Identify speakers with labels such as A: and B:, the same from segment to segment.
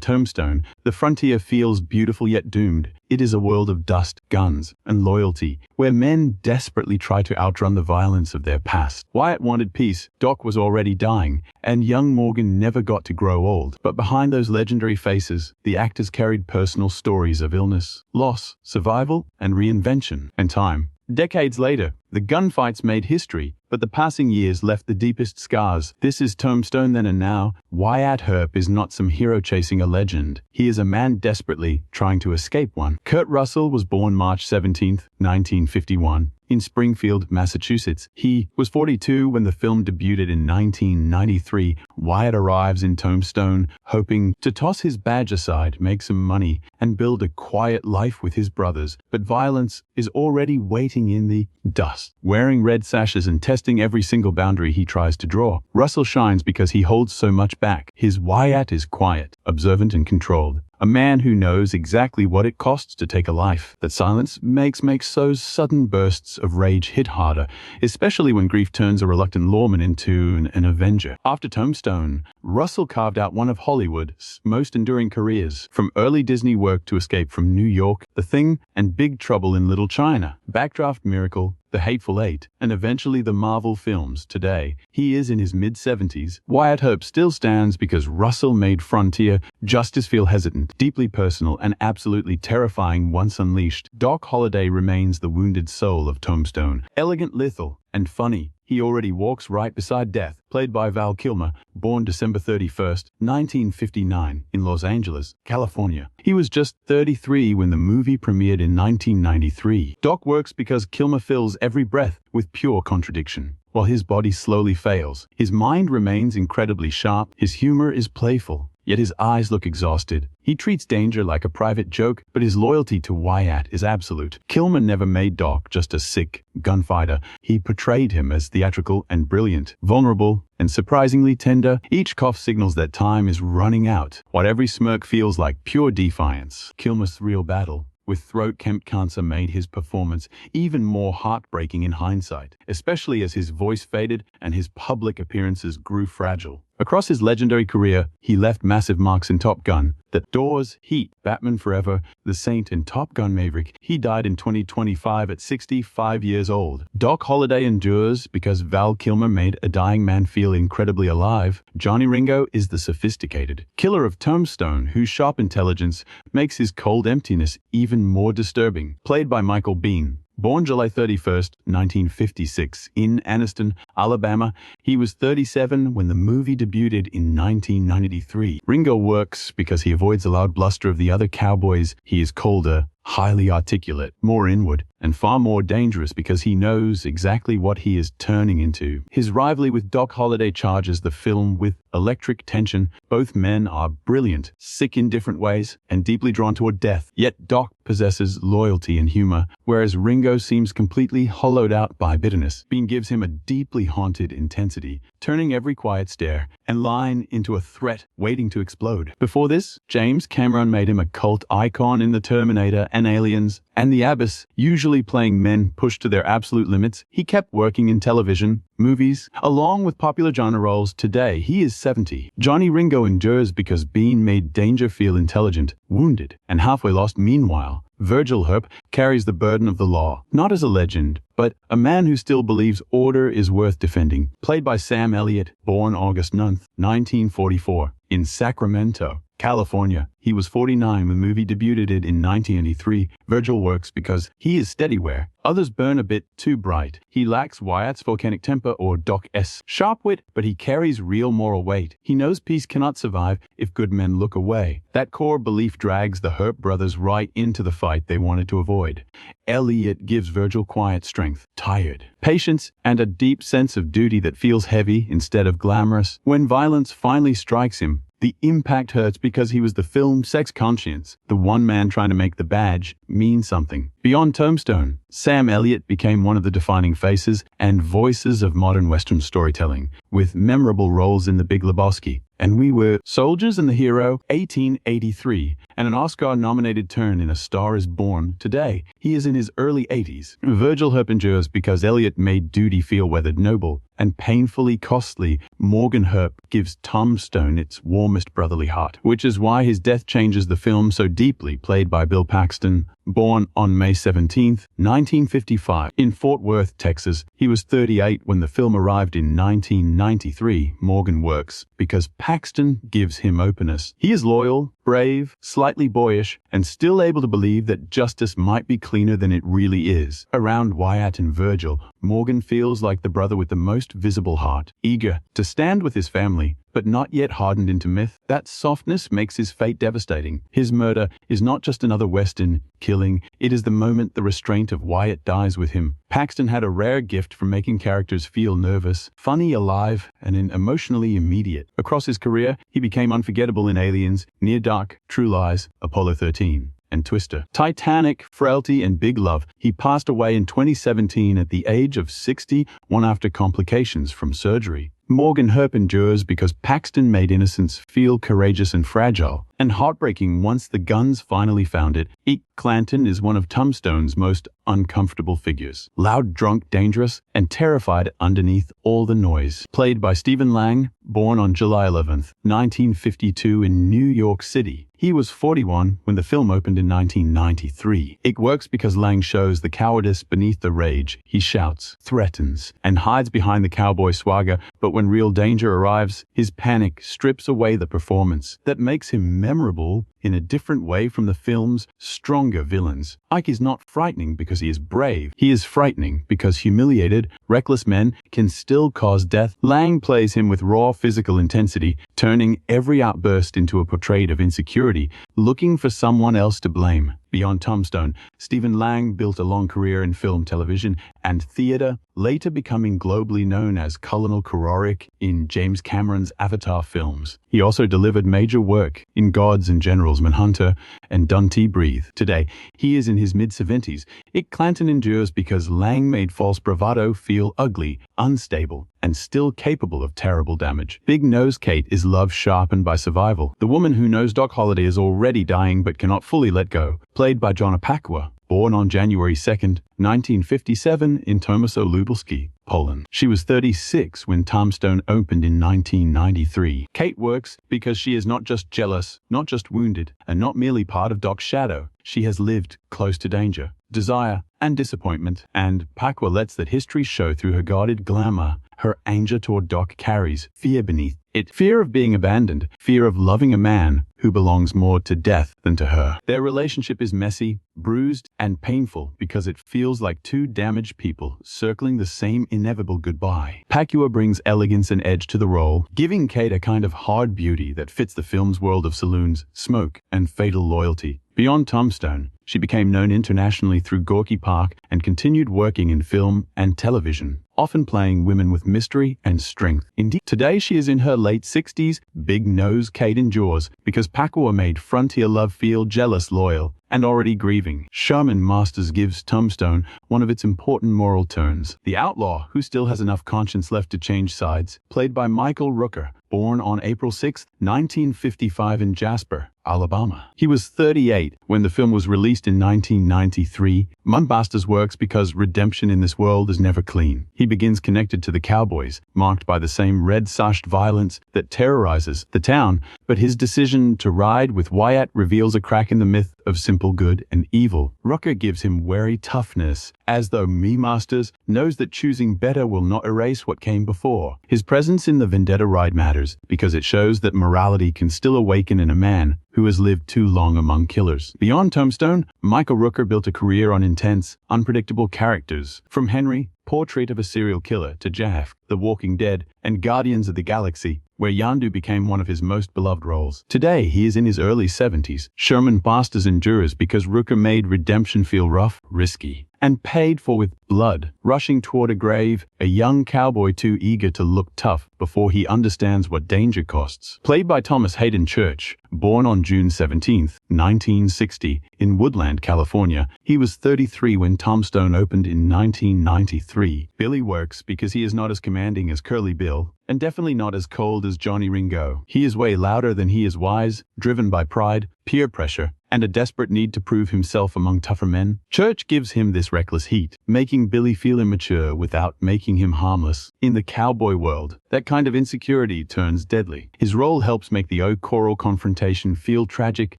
A: Beyond Tombstone, the frontier feels beautiful yet doomed. It is a world of dust, guns, and loyalty, where men desperately try to outrun the violence of their past. Wyatt wanted peace, Doc was already dying, and young Morgan never got to grow old. But behind those legendary faces, the actors carried personal stories of illness, loss, survival, and reinvention, and time. Decades later, the gunfights made history, but the passing years left the deepest scars. This is Tombstone Then and Now. Wyatt Earp is not some hero chasing a legend. He is a man desperately trying to escape one. Kurt Russell was born March 17, 1951. In Springfield, Massachusetts. He was 42 when the film debuted in 1993. Wyatt arrives in Tombstone, hoping to toss his badge aside, make some money, and build a quiet life with his brothers. But violence is already waiting in the dust. Wearing red sashes and testing every single boundary he tries to draw, Russell shines because he holds so much back. His Wyatt is quiet, observant, and controlled. A man who knows exactly what it costs to take a life. That silence makes those sudden bursts of rage hit harder, especially when grief turns a reluctant lawman into an avenger. After Tombstone, Russell carved out one of Hollywood's most enduring careers, from early Disney work to Escape from New York, The Thing, and Big Trouble in Little China, Backdraft Miracle, The Hateful Eight, and eventually the Marvel films. Today, he is in his mid-70s. Wyatt Earp still stands because Russell made frontier justice feel hesitant, deeply personal, and absolutely terrifying once unleashed. Doc Holliday remains the wounded soul of Tombstone. Elegant, lethal, and funny, he already walks right beside death. Played by Val Kilmer, born December 31st, 1959, in Los Angeles, California. He was just 33 when the movie premiered in 1993. Doc works because Kilmer fills every breath with pure contradiction. While his body slowly fails, his mind remains incredibly sharp, his humor is playful, yet his eyes look exhausted. He treats danger like a private joke, but his loyalty to Wyatt is absolute. Kilmer never made Doc just a sick gunfighter. He portrayed him as theatrical and brilliant, vulnerable and surprisingly tender. Each cough signals that time is running out, while every smirk feels like pure defiance. Kilmer's real battle with throat cancer made his performance even more heartbreaking in hindsight, especially as his voice faded and his public appearances grew fragile. Across his legendary career, he left massive marks in Top Gun, The Doors, Heat, Batman Forever, The Saint, and Top Gun Maverick. He died in 2025 at 65 years old. Doc Holliday endures because Val Kilmer made a dying man feel incredibly alive. Johnny Ringo is the sophisticated killer of Tombstone, whose sharp intelligence makes his cold emptiness even more disturbing. Played by Michael Biehn. Born July 31st, 1956, in Anniston, Alabama, he was 37 when the movie debuted in 1993. Ringo works because he avoids the loud bluster of the other cowboys. He is colder, highly articulate, more inward, and far more dangerous because he knows exactly what he is turning into. His rivalry with Doc Holliday charges the film with electric tension. Both men are brilliant, sick in different ways, and deeply drawn toward death. Yet Doc possesses loyalty and humor, whereas Ringo seems completely hollowed out by bitterness. Biehn gives him a deeply haunted intensity, turning every quiet stare and line into a threat waiting to explode. Before this, James Cameron made him a cult icon in The Terminator and Aliens and The Abyss, usually playing men pushed to their absolute limits. He kept working in television, movies, along with popular genre roles. Today, he is 70. Johnny Ringo endures because Biehn made danger feel intelligent, wounded, and halfway lost. Meanwhile, Virgil Earp carries the burden of the law, not as a legend, but a man who still believes order is worth defending. Played by Sam Elliott, born August 9th, 1944, in Sacramento, California. He was 49 when the movie debuted in 1983. Virgil works because he is steady where others burn a bit too bright. He lacks Wyatt's volcanic temper or Doc's sharp wit, but he carries real moral weight. He knows peace cannot survive if good men look away. That core belief drags the Earp brothers right into the fight they wanted to avoid. Elliott gives Virgil quiet strength, tired, patience, and a deep sense of duty that feels heavy instead of glamorous. When violence finally strikes him, the impact hurts because he was the film's sex conscience, the one man trying to make the badge mean something. Beyond Tombstone, Sam Elliott became one of the defining faces and voices of modern Western storytelling, with memorable roles in The Big Lebowski, And We Were Soldiers and the Hero, 1883, and an Oscar-nominated turn in A Star is Born. Today, he is in his early 80s. Virgil Herp endures because Eliot made duty feel weathered noble and painfully costly. Morgan Herp gives Tombstone its warmest brotherly heart, which is why his death changes the film so deeply. Played by Bill Paxton, born on May 17, 1955, in Fort Worth, Texas. He was 38 when the film arrived in 1993. Morgan works because Paxton gives him openness. He is loyal, brave, slightly boyish, and still able to believe that justice might be cleaner than it really is. Around Wyatt and Virgil, Morgan feels like the brother with the most visible heart, eager to stand with his family, but not yet hardened into myth. That softness makes his fate devastating. His murder is not just another Western killing, it is the moment the restraint of Wyatt dies with him. Paxton had a rare gift for making characters feel nervous, funny, alive, and emotionally immediate. Across his career, he became unforgettable in Aliens, Near Dark, True Lies, Apollo 13. And Twister, Titanic, Frailty, and Big Love. He passed away in 2017 at the age of 61 after complications from surgery. Morgan Herp endures because Paxton made innocence feel courageous and fragile, and heartbreaking once the guns finally found it. Ike Clanton is one of Tombstone's most uncomfortable figures. Loud, drunk, dangerous, and terrified underneath all the noise. Played by Stephen Lang, born on July 11, 1952 in New York City. He was 41 when the film opened in 1993. It works because Lang shows the cowardice beneath the rage. He shouts, threatens, and hides behind the cowboy swagger, but when real danger arrives, his panic strips away the performance that makes him memorable in a different way from the film's stronger villains. Ike is not frightening because he is brave. He is frightening because humiliated, reckless men can still cause death. Lang plays him with raw physical intensity, turning every outburst into a portrait of insecurity, looking for someone else to blame. Beyond Tombstone, Stephen Lang built a long career in film, television, and theater, later becoming globally known as Colonel Kuroric in James Cameron's Avatar films. He also delivered major work in Gods and Generals, Manhunter, and Don't Breathe. Today, he is in his mid-70s. Ike Clanton endures because Lang made false bravado feel ugly, unstable, and still capable of terrible damage. Big Nose Kate is love sharpened by survival. The woman who knows Doc Holliday is already dying but cannot fully let go. Played by Jonna Pakwa, born on January 2, 1957 in Tomaszow Lubelski, Poland. She was 36 when Tombstone opened in 1993. Kate works because she is not just jealous, not just wounded, and not merely part of Doc's shadow. She has lived close to danger, desire, and disappointment, and Pakwa lets that history show through her guarded glamour. Her anger toward Doc carries fear beneath it. Fear of being abandoned, fear of loving a man who belongs more to death than to her. Their relationship is messy, bruised, and painful because it feels like two damaged people circling the same inevitable goodbye. Pakwa brings elegance and edge to the role, giving Kate a kind of hard beauty that fits the film's world of saloons, smoke, and fatal loyalty. Beyond Tombstone, she became known internationally through Gorky Park and continued working in film and television, often playing women with mystery and strength. Indeed, today she is in her late 60s. Big Nose Kate endures because Pakwa made frontier love feel jealous, loyal, and already grieving. Sherman Masters gives Tombstone one of its important moral turns. The outlaw who still has enough conscience left to change sides, played by Michael Rooker, born on April 6, 1955 in Jasper, Alabama. He was 38 when the film was released in 1993. Masters works because redemption in this world is never clean. He begins connected to the cowboys, marked by the same red-sashed violence that terrorizes the town, but his decision to ride with Wyatt reveals a crack in the myth of simple good and evil. Rooker gives him wary toughness, as though Masters knows that choosing better will not erase what came before. His presence in the Vendetta ride matters because it shows that morality can still awaken in a man who has lived too long among killers. Beyond Tombstone, Michael Rooker built a career on intense, unpredictable characters. From Henry, Portrait of a Serial Killer, to Jaff, The Walking Dead, and Guardians of the Galaxy, where Yondu became one of his most beloved roles. Today, he is in his early 70s. Sherman Masters endures because Rooker made redemption feel rough, risky, and paid for with blood, rushing toward a grave, a young cowboy too eager to look tough before he understands what danger costs. Played by Thomas Hayden Church, born on June 17, 1960, in Woodland, California, he was 33 when Tombstone opened in 1993. Billy works because he is not as commanding as Curly Bill, and definitely not as cold as Johnny Ringo. He is way louder than he is wise, driven by pride, peer pressure, and a desperate need to prove himself among tougher men. Church gives him this reckless heat, making Billy feel immature without making him harmless. In the cowboy world, that kind of insecurity turns deadly. His role helps make the choral confrontation feel tragic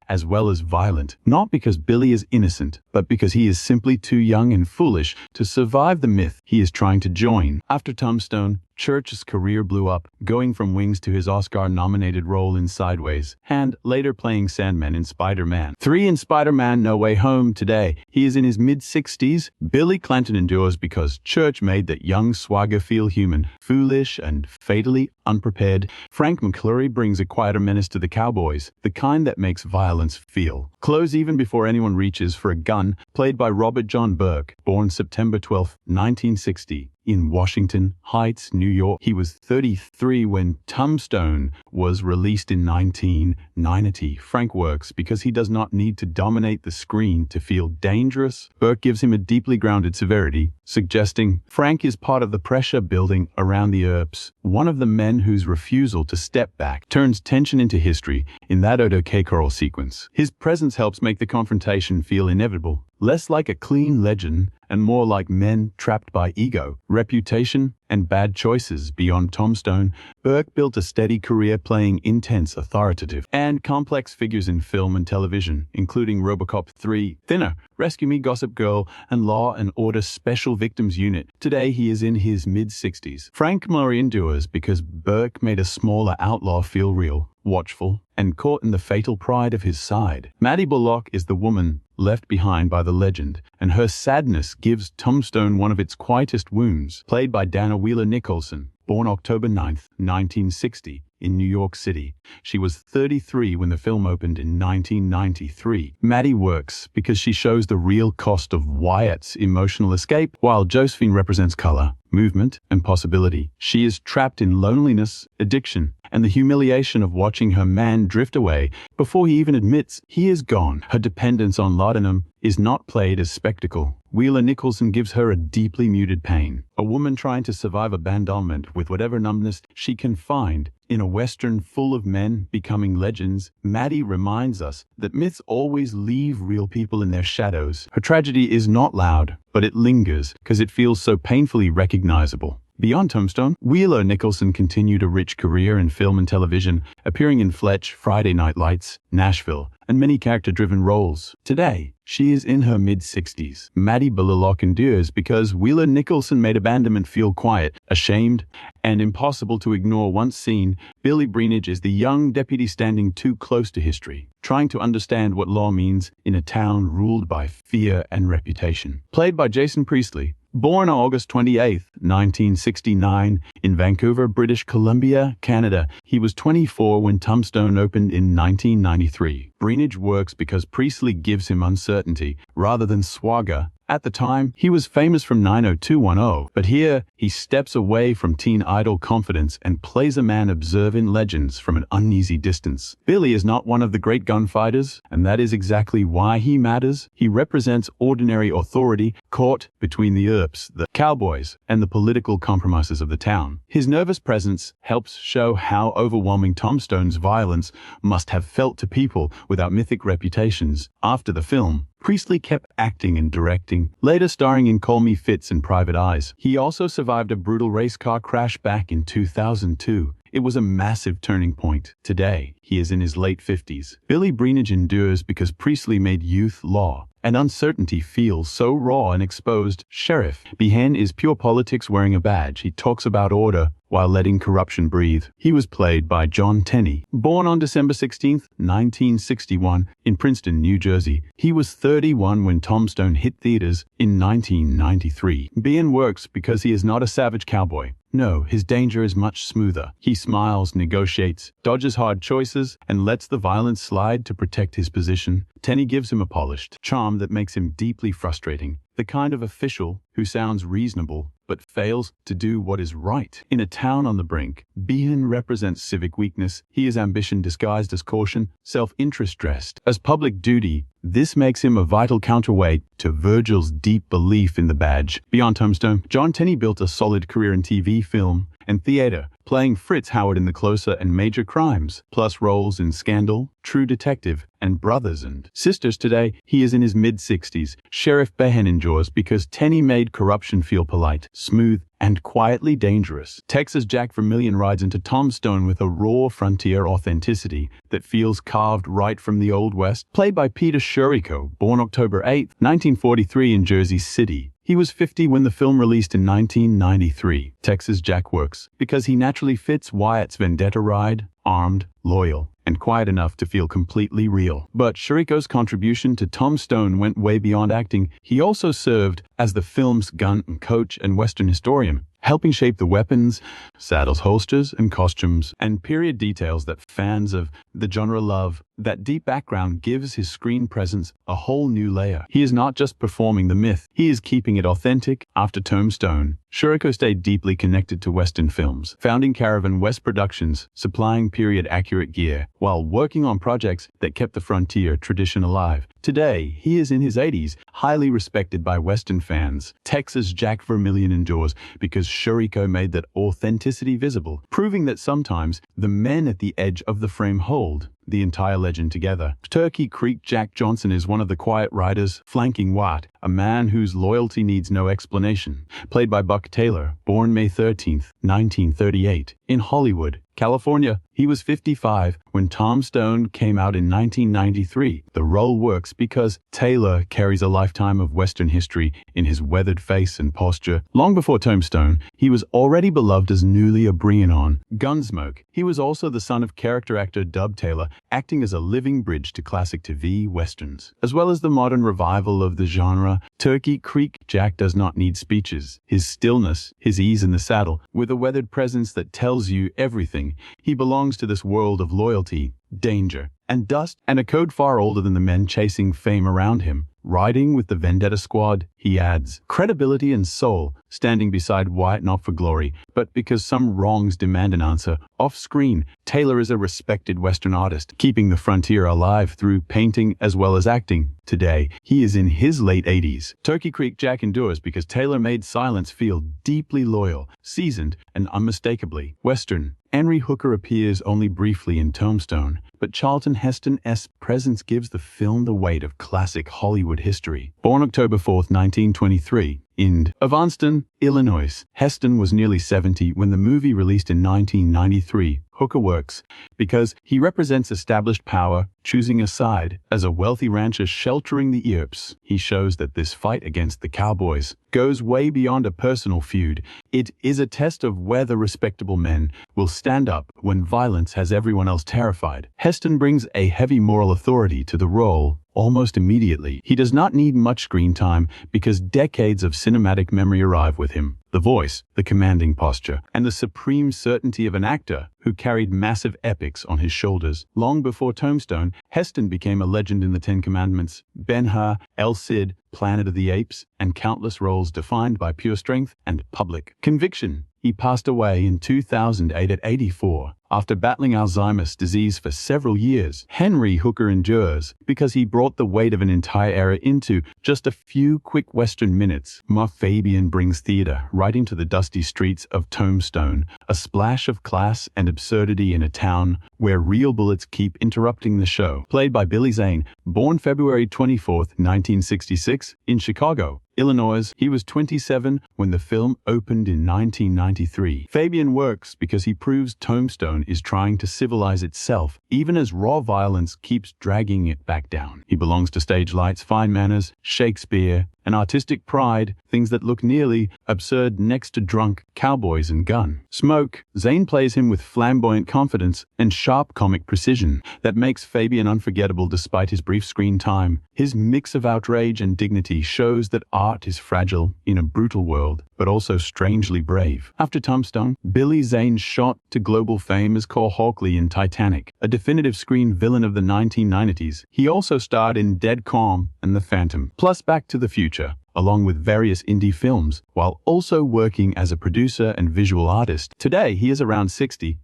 A: as well as violent, not because Billy is innocent, but because he is simply too young and foolish to survive the myth he is trying to join. After Tombstone, Church's career blew up, going from Wings to his Oscar-nominated role in Sideways, and later playing Sandman in Spider-Man 3 and Spider-Man No Way Home. Today, he is in his mid-60s. Billy Clanton endures because Church made that young swagger feel human, foolish, and fatally unprepared. Frank McClure brings a quieter menace to the Cowboys, the kind that makes violence feel close even before anyone reaches for a gun. Played by Robert John Burke, born September 12, 1960. In Washington Heights, New York. He was 33 when Tombstone was released in 1990. Frank works because he does not need to dominate the screen to feel dangerous. Burke gives him a deeply grounded severity, suggesting Frank is part of the pressure building around the Earps, one of the men whose refusal to step back turns tension into history in that choral sequence. His presence helps make the confrontation feel inevitable, less like a clean legend and more like men trapped by ego, reputation, and bad choices. Beyond Tombstone, Burke built a steady career playing intense, authoritative, and complex figures in film and television, including RoboCop 3, Thinner, Rescue Me, Gossip Girl, and Law and Order Special Victims Unit. Today, he is in his mid-60s. Frank McClure endures because Burke made a smaller outlaw feel real, watchful, and caught in the fatal pride of his side. Maddie Bullock is the woman left behind by the legend, and her sadness gives Tombstone one of its quietest wounds. Played by Dana Wheeler Nicholson, born October 9, 1960, in New York City. She was 33 when the film opened in 1993. Maddie works because she shows the real cost of Wyatt's emotional escape, while Josephine represents color, movement, and possibility. She is trapped in loneliness, addiction, and the humiliation of watching her man drift away before he even admits he is gone. Her dependence on laudanum is not played as spectacle. Wheeler Nicholson gives her a deeply muted pain, a woman trying to survive abandonment with whatever numbness she can find. In a Western full of men becoming legends, Maddie reminds us that myths always leave real people in their shadows. Her tragedy is not loud, but it lingers because it feels so painfully recognizable. Beyond Tombstone, Wheeler Nicholson continued a rich career in film and television, appearing in Fletch, Friday Night Lights, Nashville, and many character-driven roles. Today, she is in her mid-60s. Maddie Bullock endures because Wheeler Nicholson made abandonment feel quiet, ashamed, and impossible to ignore. Once seen, Billy Greenidge is the young deputy standing too close to history, trying to understand what law means in a town ruled by fear and reputation. Played by Jason Priestley, born on August 28, 1969, in Vancouver, British Columbia, Canada, he was 24 when Tombstone opened in 1993. Greenidge works because Priestley gives him uncertainty rather than swagger. At the time, he was famous from 90210, but here he steps away from teen idol confidence and plays a man observing legends from an uneasy distance. Billy is not one of the great gunfighters, and that is exactly why he matters. He represents ordinary authority caught between the Earps, the Cowboys, and the political compromises of the town. His nervous presence helps show how overwhelming Tombstone's violence must have felt to people without mythic reputations. After the film, Priestley kept acting and directing, later starring in Call Me Fitz and Private Eyes. He also survived a brutal race car crash back in 2002. It was a massive turning point. Today, he is in his late 50s. Billy Greenidge endures because Priestley made youth law, and uncertainty feels so raw and exposed. Sheriff Behan is pure politics wearing a badge. He talks about order while letting corruption breathe. He was played by John Tenney. Born on December 16, 1961, in Princeton, New Jersey, he was 31 when Tombstone hit theaters in 1993. Behan works because he is not a savage cowboy. No, his danger is much smoother. He smiles, negotiates, dodges hard choices, and lets the violence slide to protect his position. Tenney gives him a polished charm that makes him deeply frustrating. the kind of official who sounds reasonable but fails to do what is right. In A Town on the Brink, Behan represents civic weakness. He is ambition disguised as caution, self-interest dressed as public duty. This makes him a vital counterweight to Virgil's deep belief in the badge. Beyond Tombstone, John Tenney built a solid career in TV, film, and theater, playing Fritz Howard in The Closer and Major Crimes, plus roles in Scandal, True Detective, and Brothers and Sisters. Today, he is in his mid-60s. Sheriff Behan endures because Tenney made corruption feel polite, smooth, and quietly dangerous. Texas Jack Vermillion rides into Tombstone with a raw frontier authenticity that feels carved right from the Old West. Played by Peter Shuriko, born October 8, 1943 in Jersey City. He was 50 when the film released in 1993. Texas Jack works because he naturally fits Wyatt's vendetta ride, armed, loyal, and quiet enough to feel completely real. But Shuriko's contribution to Tombstone went way beyond acting. He also served as the film's gun coach and Western historian, helping shape the weapons, saddles, holsters, and costumes, and period details that fans of the genre love. That deep background gives his screen presence a whole new layer. He is not just performing the myth, he is keeping it authentic. After Tombstone, Shuriko stayed deeply connected to Western films, founding Caravan West Productions, supplying period-accurate gear, while working on projects that kept the frontier tradition alive. Today, he is in his 80s, highly respected by Western fans. Texas Jack Vermillion endures because Shuriko made that authenticity visible, proving that sometimes the men at the edge of the frame hold the entire legend together. Turkey Creek Jack Johnson is one of the quiet riders, flanking Watt, a man whose loyalty needs no explanation. Played by Buck Taylor, born May 13, 1938, in Hollywood, California. He was 55 when Tombstone came out in 1993. The role works because Taylor carries a lifetime of Western history in his weathered face and posture. Long before Tombstone, he was already beloved as newly a Brian on Gunsmoke. He was also the son of character actor Dub Taylor, acting as a living bridge to classic TV westerns. As well as the modern revival of the genre, Turkey Creek Jack does not need speeches. His stillness, his ease in the saddle, with a weathered presence that tells you everything. He belongs to this world of loyalty, danger, and dust, and a code far older than the men chasing fame around him. Riding with the Vendetta Squad, he adds credibility and soul, standing beside Wyatt not for glory, but because some wrongs demand an answer. Off-screen, Taylor is a respected Western artist, keeping the frontier alive through painting as well as acting. Today, he is in his late 80s. Turkey Creek Jack endures because Taylor made silence feel deeply loyal, seasoned, and unmistakably Western. Henry Hooker appears only briefly in Tombstone, but Charlton Heston's presence gives the film the weight of classic Hollywood history. Born October 4, 1923, in Evanston, Illinois, Heston was nearly 70 when the movie released in 1993. Hooker works because he represents established power, choosing a side as a wealthy rancher sheltering the Earps. He shows that this fight against the cowboys goes way beyond a personal feud. It is a test of whether respectable men will stand up when violence has everyone else terrified. Heston brings a heavy moral authority to the role almost immediately. He does not need much screen time because decades of cinematic memory arrive with him. The voice, the commanding posture, and the supreme certainty of an actor who carried massive epics on his shoulders. Long before Tombstone, Heston became a legend in the Ten Commandments, Ben-Hur, El Cid, Planet of the Apes, and countless roles defined by pure strength and public conviction. He passed away in 2008 at 84 after battling Alzheimer's disease for several years. Henry Hooker endures because he brought the weight of an entire era into just a few quick Western minutes. Mark Fabian brings theater right into the dusty streets of Tombstone, a splash of class and absurdity in a town where real bullets keep interrupting the show. Played by Billy Zane, born February 24, 1966, in Chicago, Illinois. He was 27 when the film opened in 1993. Fabian works because he proves Tombstone is trying to civilize itself, even as raw violence keeps dragging it back down. He belongs to stage lights, fine manners, Shakespeare, and artistic pride, things that look nearly absurd next to drunk cowboys and gun smoke. Zane plays him with flamboyant confidence and sharp comic precision that makes Fabian unforgettable despite his brief screen time. His mix of outrage and dignity shows that art is fragile in a brutal world, but also strangely brave. After Tombstone, Billy Zane shot to global fame as Cole Hawkley in Titanic, a definitive screen villain of the 1990s. He also starred in Dead Calm and The Phantom, plus Back to the Future, along with various indie films, while also working as a producer and visual artist. Today, he is around 60.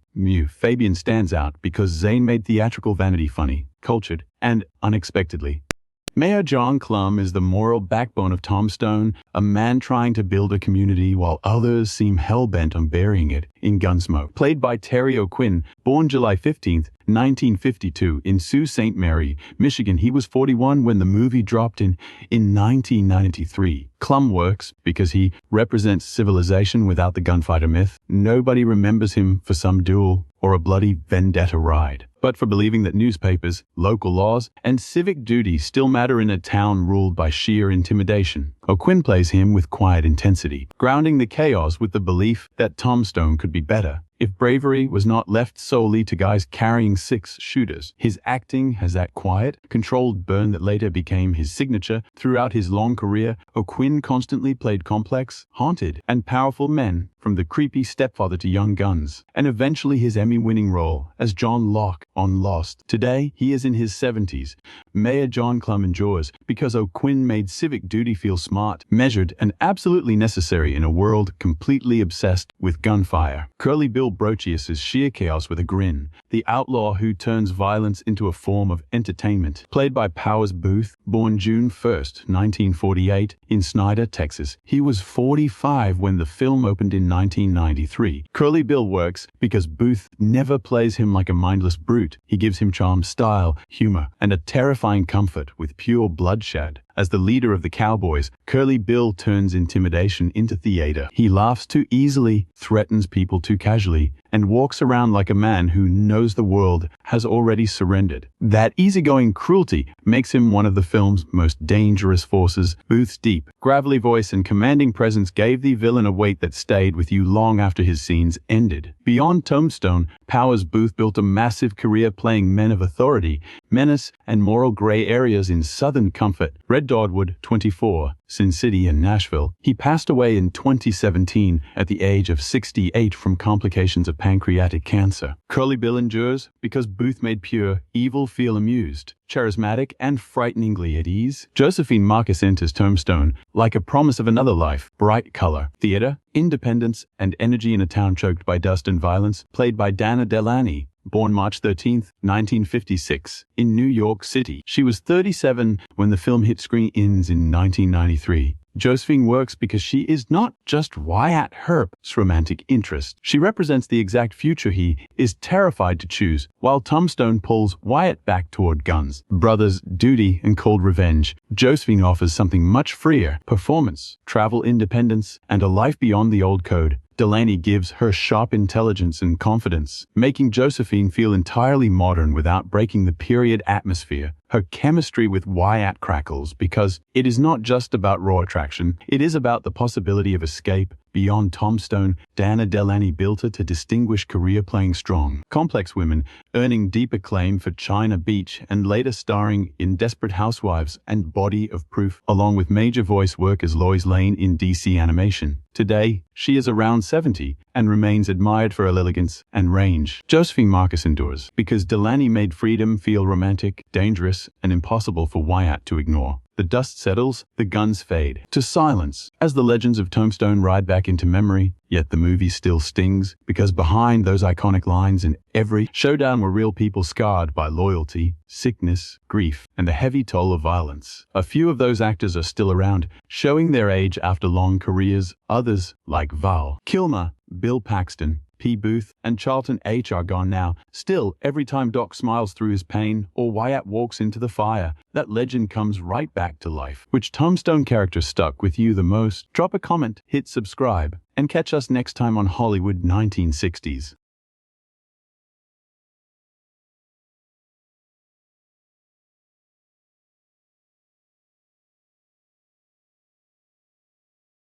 A: Fabian stands out because Zane made theatrical vanity funny, cultured, and unexpectedly. Mayor John Clum is the moral backbone of Tombstone, a man trying to build a community while others seem hell-bent on burying it in gunsmoke. Played by Terry O'Quinn, born July 15, 1952, in Sault Ste. Marie, Michigan. He was 41 when the movie dropped in 1993. Clum works because he represents civilization without the gunfighter myth. Nobody remembers him for some duel or a bloody vendetta ride, but for believing that newspapers, local laws, and civic duty still matter in a town ruled by sheer intimidation. O'Quinn plays him with quiet intensity, grounding the chaos with the belief that Tombstone could be better if bravery was not left solely to guys carrying six-shooters. His acting has that quiet, controlled burn that later became his signature. Throughout his long career, O'Quinn constantly played complex, haunted, and powerful men, from the creepy stepfather to Young Guns, and eventually his Emmy-winning role as John Locke on Lost. Today, he is in his 70s. Mayor John Clum endures because O'Quinn made civic duty feel smart, measured, and absolutely necessary in a world completely obsessed with gunfire. Curly Bill Brocius is sheer chaos with a grin, the outlaw who turns violence into a form of entertainment. Played by Powers Booth, born June 1, 1948, in Snyder, Texas. He was 45 when the film opened in 1993. Curly Bill works because Booth never plays him like a mindless brute. He gives him charm, style, humor, and a terrifying comfort with pure bloodshed. As the leader of the Cowboys, Curly Bill turns intimidation into theater. He laughs too easily, threatens people too casually, and walks around like a man who knows the world has already surrendered. That easygoing cruelty makes him one of the film's most dangerous forces. Booth's deep, gravelly voice and commanding presence gave the villain a weight that stayed with you long after his scenes ended. Beyond Tombstone, Powers Booth built a massive career playing men of authority, menace, and moral gray areas in Southern comfort. Red Dogwood, 24, Sin City, and Nashville. He passed away in 2017 at the age of 68 from complications of pancreatic cancer. Curly Bill endures because Booth made pure evil feel amused, charismatic, and frighteningly at ease. Josephine Marcus enters Tombstone like a promise of another life, bright color, theater, independence, and energy in a town choked by dust and violence. Played by Dana Delany, born March 13, 1956, in New York City. She was 37 when the film hit screens in 1993. Josephine works because she is not just Wyatt Earp's romantic interest. She represents the exact future he is terrified to choose, while Tombstone pulls Wyatt back toward guns, brothers, duty, and cold revenge. Josephine offers something much freer: performance, travel, independence, and a life beyond the old code. Delaney gives her sharp intelligence and confidence, making Josephine feel entirely modern without breaking the period atmosphere. Her chemistry with Wyatt crackles because it is not just about raw attraction, it is about the possibility of escape. Beyond Tombstone, Dana Delany built her to distinguished career playing strong, complex women, earning deep acclaim for China Beach and later starring in Desperate Housewives and Body of Proof, along with major voice work as Lois Lane in DC Animation. Today, she is around 70 and remains admired for her elegance and range. Josephine Marcus endures because Delany made freedom feel romantic, dangerous, and impossible for Wyatt to ignore. The dust settles, the guns fade to silence as the legends of Tombstone ride back into memory, yet the movie still stings because behind those iconic lines in every showdown were real people scarred by loyalty, sickness, grief, and the heavy toll of violence. A few of those actors are still around, showing their age after long careers. Others, like Val Kilmer, Bill Paxton, P. Booth, and Charlton H. are gone now. Still, every time Doc smiles through his pain or Wyatt walks into the fire, that legend comes right back to life. Which Tombstone character stuck with you the most? Drop a comment, hit subscribe, and catch us next time on Hollywood 1960s.